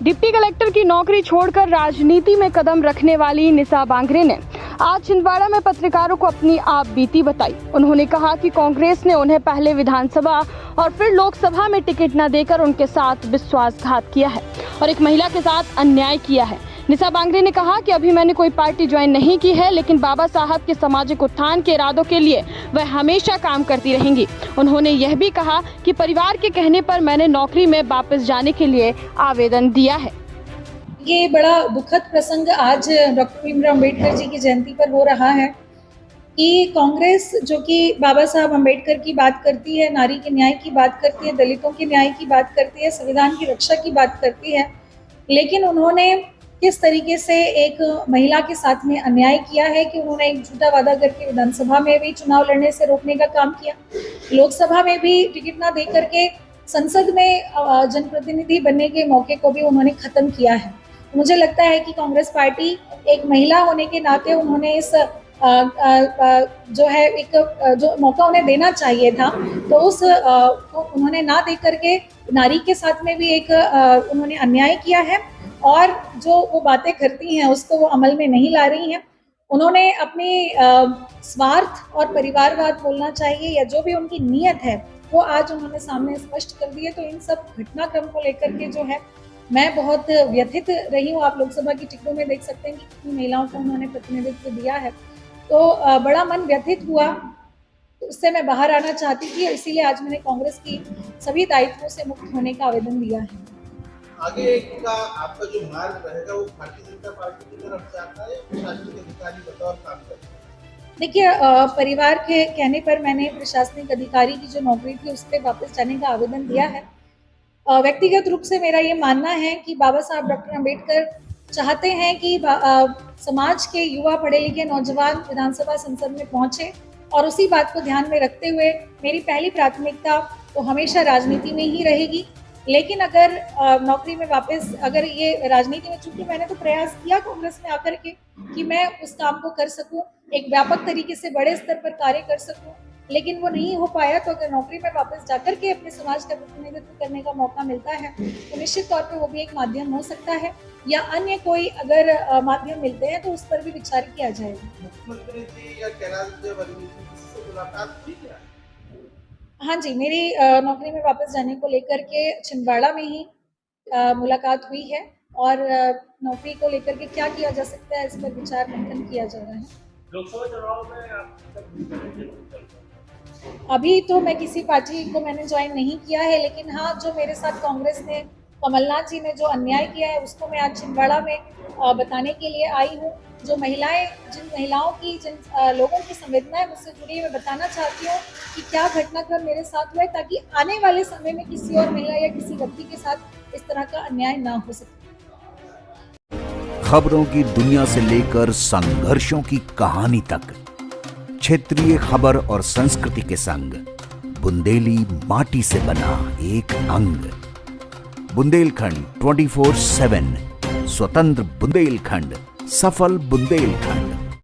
Deputy collector की नौकरी छोड़कर राजनीति में कदम रखने वाली निशा बांगरे ने आज छिंदवाड़ा में पत्रकारों को अपनी आप बीती बताई। उन्होंने कहा कि कांग्रेस ने उन्हें पहले विधानसभा और फिर लोकसभा में टिकट न देकर उनके साथ विश्वासघात किया है और एक महिला के साथ अन्याय किया है। निशा बांगरे ने कहा कि अभी मैंने कोई पार्टी ज्वाइन नहीं की है, लेकिन बाबा साहब के सामाजिक उत्थान के इरादों के लिए वह हमेशा काम करती रहेंगी। उन्होंने यह भी कहा कि परिवार के कहने पर मैंने नौकरी में वापस जाने के लिए आवेदन दिया है। ये बड़ा दुखद प्रसंग आज डॉक्टर भीमराव अम्बेडकर जी की जयंती पर हो रहा है कि कांग्रेस जो कि बाबा साहब अम्बेडकर की बात करती है, नारी के न्याय की बात करती है, दलितों के न्याय की बात करती है, संविधान की रक्षा की बात करती है, लेकिन उन्होंने किस तरीके से एक महिला के साथ में अन्याय किया है कि उन्होंने एक झूठा वादा करके विधानसभा में भी चुनाव लड़ने से रोकने का काम किया, लोकसभा में भी टिकट ना दे करके संसद में जनप्रतिनिधि बनने के मौके को भी उन्होंने खत्म किया है। मुझे लगता है कि कांग्रेस पार्टी एक महिला होने के नाते उन्होंने इस जो है एक जो मौका उन्हें देना चाहिए था, तो उस उन्होंने ना दे करके नारी के साथ में भी एक उन्होंने अन्याय किया है और जो वो बातें करती हैं उसको वो अमल में नहीं ला रही हैं। उन्होंने अपनी स्वार्थ और परिवारवाद बोलना चाहिए या जो भी उनकी नीयत है वो आज उन्होंने सामने स्पष्ट कर दी है। तो इन सब घटनाक्रम को लेकर के जो है मैं बहुत व्यथित रही हूँ। आप लोकसभा की टिकटों में देख सकते हैं कि कितनी महिलाओं को उन्होंने प्रतिनिधित्व दिया है, तो बड़ा मन व्यथित हुआ, तो उससे मैं बाहर आना चाहती थी और इसीलिए आज मैंने कांग्रेस की सभी दायित्वों से मुक्त होने का आवेदन दिया है। आगे का आपका जो मार्ग रहेगा वो भारतीय जनता पार्टी की तरफ से आता है या प्रशासनिक अधिकारी बतौर काम करता है? देखिए, परिवार के कहने पर मैंने प्रशासनिक अधिकारी की जो नौकरी थी उस पर वापस जाने का आवेदन दिया है। व्यक्तिगत रूप से मेरा ये मानना है कि बाबा साहब डॉक्टर अम्बेडकर चाहते हैं कि समाज के युवा पढ़े लिखे नौजवान विधानसभा संसद में पहुंचे और उसी बात को ध्यान में रखते हुए मेरी पहली प्राथमिकता तो हमेशा राजनीति में ही रहेगी। लेकिन अगर नौकरी में वापस अगर ये राजनीति में, चूंकि मैंने तो प्रयास किया कांग्रेस में आकर के कि मैं उस काम को कर सकूं, एक व्यापक तरीके से बड़े स्तर पर कार्य कर सकूं, लेकिन वो नहीं हो पाया। तो अगर नौकरी में वापस जाकर के अपने समाज का प्रतिनिधित्व करने का मौका मिलता है तो निश्चित तौर पे वो भी एक माध्यम हो सकता है, या अन्य कोई अगर माध्यम मिलते हैं तो उस पर भी विचार किया जाएगा। मुख्यमंत्री जी या कैलाश विजयवर्गीय जी से मुलाकात हुई क्या? हाँ जी, मेरी नौकरी में वापस जाने को लेकर के छिंदवाड़ा में ही मुलाकात हुई है और नौकरी को लेकर के क्या किया जा सकता है इस पर विचार मंथन किया जा रहा है। लोकसभा चुनाव में अभी तो मैं किसी पार्टी को मैंने ज्वाइन नहीं किया है, लेकिन हाँ, जो मेरे साथ कांग्रेस ने, कमलनाथ जी ने जो अन्याय किया है उसको मैं आज छिंदवाड़ा में बताने के लिए आई हूँ। जो महिलाएं, जिन महिलाओं की, जिन लोगों की संवेदनाएं मुझसे जुड़ी है, मैं बताना चाहती हूँ कि क्या घटनाक्रम मेरे साथ हुआ है, ताकि आने वाले समय में किसी और महिला या किसी व्यक्ति के साथ इस तरह का अन्याय ना हो सके। खबरों की दुनिया से लेकर संघर्षों की कहानी तक, क्षेत्रीय खबर और संस्कृति के संग बुंदेली माटी से बना एक अंग। बुंदेलखंड 24/7, स्वतंत्र बुंदेलखंड, सफल बुंदेलखंड।